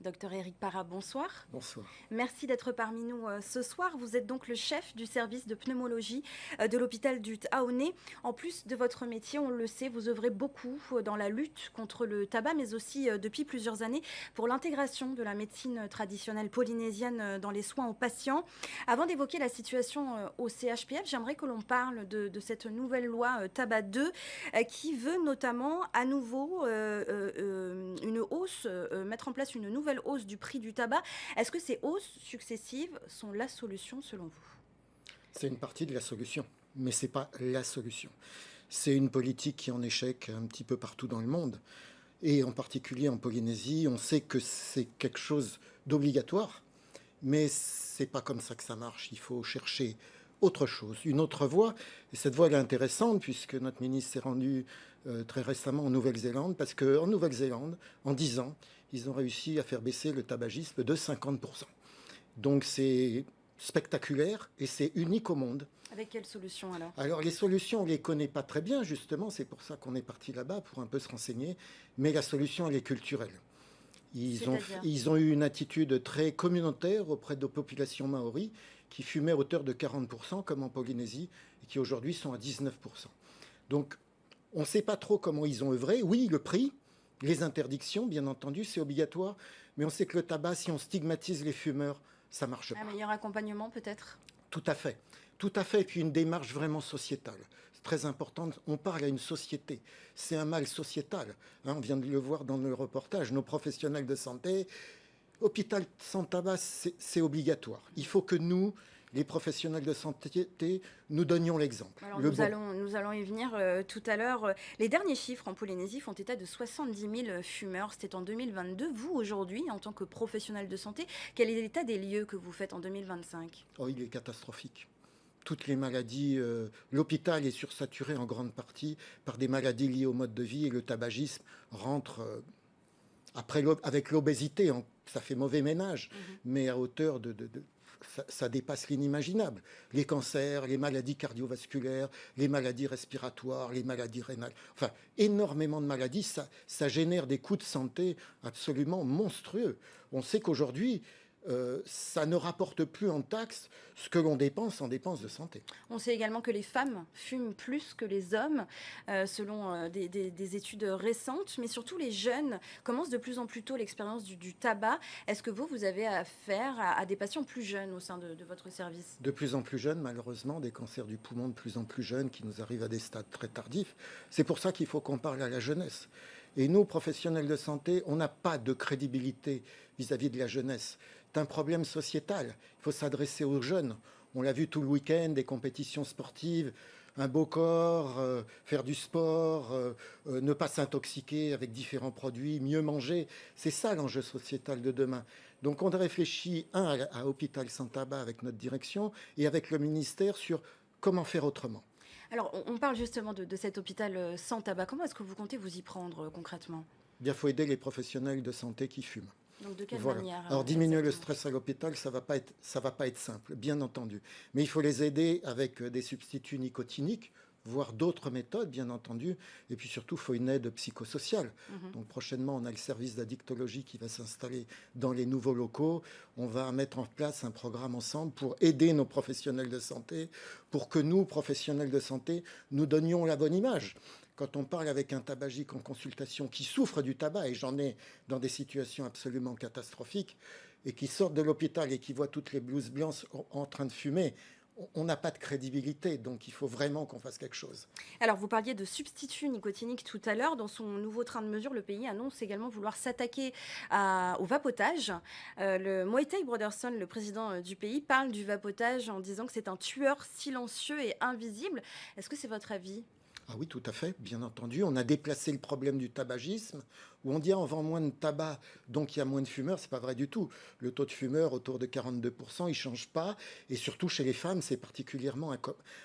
Docteur Éric Parra, bonsoir. Bonsoir. Merci d'être parmi nous ce soir. Vous êtes donc le chef du service de pneumologie de l'hôpital du Haut-Nez. En plus de votre métier, on le sait, vous œuvrez beaucoup dans la lutte contre le tabac, mais aussi depuis plusieurs années pour l'intégration de la médecine traditionnelle polynésienne dans les soins aux patients. Avant d'évoquer la situation au CHPF, j'aimerais que l'on parle de cette nouvelle loi Tabac 2 qui veut notamment à nouveau une hausse, mettre en place une nouvelle hausse du prix du tabac. Est-ce que ces hausses successives sont la solution selon vous ? C'est une partie de la solution, mais ce n'est pas la solution. C'est une politique qui est en échec un petit peu partout dans le monde, et en particulier en Polynésie. On sait que c'est quelque chose d'obligatoire, mais ce n'est pas comme ça que ça marche. Il faut chercher autre chose, une autre voie. Et cette voie elle est intéressante puisque notre ministre s'est rendu très récemment en Nouvelle-Zélande, parce qu'en Nouvelle-Zélande, en 10 ans, ils ont réussi à faire baisser le tabagisme de 50%. Donc c'est spectaculaire et c'est unique au monde. Avec quelle solution alors ? Alors les solutions, on ne les connaît pas très bien justement, c'est pour ça qu'on est parti là-bas pour un peu se renseigner, mais la solution elle est culturelle. Ils ont eu une attitude très communautaire auprès de populations maoris qui fumaient à hauteur de 40% comme en Polynésie et qui aujourd'hui sont à 19%. Donc on ne sait pas trop comment ils ont œuvré. Oui, le prix, les interdictions, bien entendu, c'est obligatoire, mais on sait que le tabac, si on stigmatise les fumeurs, ça ne marche pas. Un meilleur accompagnement peut-être ? Tout à fait. Tout à fait. Et puis une démarche vraiment sociétale. C'est très important. On parle à une société. C'est un mal sociétal. On vient de le voir dans le reportage. Nos professionnels de santé, hôpital sans tabac, c'est obligatoire. Il faut que nous, les professionnels de santé, nous donnions l'exemple. Alors nous allons y venir tout à l'heure. Les derniers chiffres en Polynésie font état de 70 000 fumeurs. C'était en 2022. Vous, aujourd'hui, en tant que professionnel de santé, quel est l'état des lieux que vous faites en 2025 ? Oh, il est catastrophique. Toutes les maladies, l'hôpital est sursaturé en grande partie par des maladies liées au mode de vie et le tabagisme rentre avec l'obésité. Ça fait mauvais ménage, mais à hauteur ça dépasse l'inimaginable. Les cancers, les maladies cardiovasculaires, les maladies respiratoires, les maladies rénales, enfin, énormément de maladies, ça génère des coûts de santé absolument monstrueux. On sait qu'aujourd'hui, ça ne rapporte plus en taxes ce que l'on dépense en dépenses de santé. On sait également que les femmes fument plus que les hommes, selon des études récentes, mais surtout les jeunes commencent de plus en plus tôt l'expérience du tabac. Est-ce que vous avez affaire à des patients plus jeunes au sein de votre service ? De plus en plus jeunes, malheureusement, des cancers du poumon de plus en plus jeunes qui nous arrivent à des stades très tardifs. C'est pour ça qu'il faut qu'on parle à la jeunesse. Et nous, professionnels de santé, on n'a pas de crédibilité vis-à-vis de la jeunesse. C'est un problème sociétal. Il faut s'adresser aux jeunes. On l'a vu tout le week-end, des compétitions sportives, un beau corps, faire du sport, ne pas s'intoxiquer avec différents produits, mieux manger. C'est ça l'enjeu sociétal de demain. Donc on réfléchit, à Hôpital Sans Tabac avec notre direction et avec le ministère sur comment faire autrement. Alors, on parle justement de cet hôpital sans tabac. Comment est-ce que vous comptez vous y prendre concrètement ? Il faut aider les professionnels de santé qui fument. Donc de quelle manière ? Alors diminuer le stress à l'hôpital, ça va pas être simple, bien entendu. Mais il faut les aider avec des substituts nicotiniques, voire d'autres méthodes, bien entendu. Et puis surtout, il faut une aide psychosociale. Donc prochainement, on a le service d'addictologie qui va s'installer dans les nouveaux locaux. On va mettre en place un programme ensemble pour aider nos professionnels de santé, pour que nous, professionnels de santé, nous donnions la bonne image. Quand on parle avec un tabagique en consultation qui souffre du tabac, et j'en ai dans des situations absolument catastrophiques, et qui sortent de l'hôpital et qui voient toutes les blouses blanches en train de fumer, on n'a pas de crédibilité, donc il faut vraiment qu'on fasse quelque chose. Alors, vous parliez de substituts nicotiniques tout à l'heure. Dans son nouveau train de mesure, le pays annonce également vouloir s'attaquer au vapotage. Le Moetai Brotherson, le président du pays, parle du vapotage en disant que c'est un tueur silencieux et invisible. Est-ce que c'est votre avis ? Ah oui, tout à fait, bien entendu. On a déplacé le problème du tabagisme, où on dit on vend moins de tabac, donc il y a moins de fumeurs. C'est pas vrai du tout. Le taux de fumeurs, autour de 42%, il change pas. Et surtout, chez les femmes, c'est particulièrement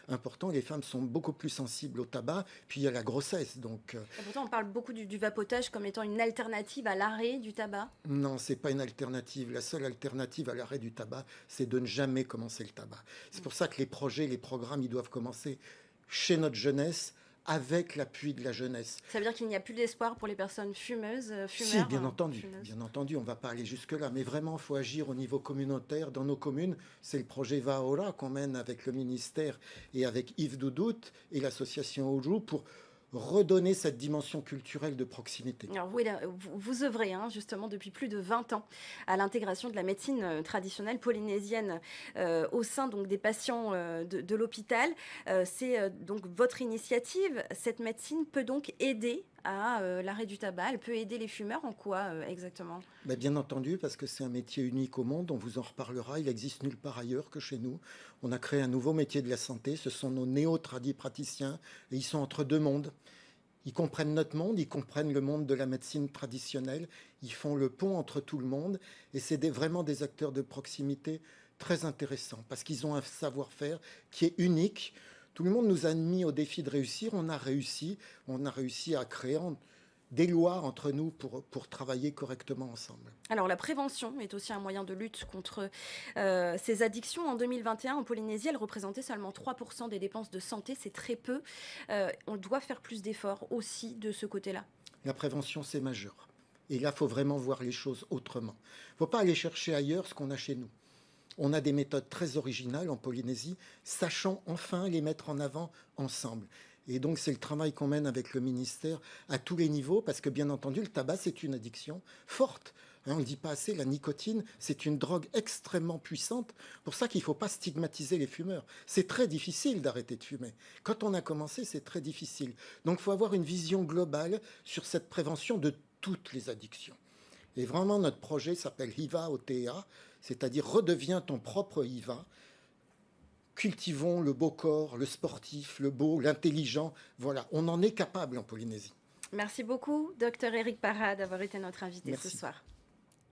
important. Les femmes sont beaucoup plus sensibles au tabac. Puis il y a la grossesse. Donc, et pourtant, on parle beaucoup du vapotage comme étant une alternative à l'arrêt du tabac. Non, c'est pas une alternative. La seule alternative à l'arrêt du tabac, c'est de ne jamais commencer le tabac. C'est pour ça que les projets, les programmes, ils doivent commencer chez notre jeunesse, avec l'appui de la jeunesse. Ça veut dire qu'il n'y a plus d'espoir pour les personnes fumeuses, Si, fumeurs, bien entendu, fumeuses. bien entendu, on ne va pas aller jusque-là, mais vraiment, il faut agir au niveau communautaire. Dans nos communes, c'est le projet Vaola qu'on mène avec le ministère et avec Yves Doudout et l'association Oujou pour redonner cette dimension culturelle de proximité. Alors oui, là, vous œuvrez justement depuis plus de 20 ans à l'intégration de la médecine traditionnelle polynésienne au sein donc, des patients de l'hôpital. C'est donc votre initiative. Cette médecine peut donc aider à l'arrêt du tabac. Elle peut aider les fumeurs en quoi exactement? Ben, bien entendu, parce que c'est un métier unique au monde, on vous en reparlera, il existe nulle part ailleurs que chez nous. On a créé un nouveau métier de la santé, ce sont nos néo-tradipraticiens, et ils sont entre deux mondes. Ils comprennent notre monde, ils comprennent le monde de la médecine traditionnelle, ils font le pont entre tout le monde, et c'est vraiment des acteurs de proximité très intéressants, parce qu'ils ont un savoir-faire qui est unique. Tout le monde nous a mis au défi de réussir, on a réussi à créer des lois entre nous pour travailler correctement ensemble. Alors la prévention est aussi un moyen de lutte contre ces addictions. En 2021, en Polynésie, elle représentait seulement 3% des dépenses de santé, c'est très peu. On doit faire plus d'efforts aussi de ce côté-là. La prévention, c'est majeur. Et là, il faut vraiment voir les choses autrement. Il ne faut pas aller chercher ailleurs ce qu'on a chez nous. On a des méthodes très originales en Polynésie, sachant enfin les mettre en avant ensemble. Et donc, c'est le travail qu'on mène avec le ministère à tous les niveaux, parce que bien entendu, le tabac, c'est une addiction forte. On ne le dit pas assez, la nicotine, c'est une drogue extrêmement puissante. Pour ça qu'il ne faut pas stigmatiser les fumeurs. C'est très difficile d'arrêter de fumer. Quand on a commencé, c'est très difficile. Donc, il faut avoir une vision globale sur cette prévention de toutes les addictions. Et vraiment, notre projet s'appelle HIVA OTA, c'est-à-dire redeviens ton propre HIVA. Cultivons le beau corps, le sportif, le beau, l'intelligent. Voilà, on en est capable en Polynésie. Merci beaucoup, Dr Éric Parra, d'avoir été notre invité Merci. ce soir.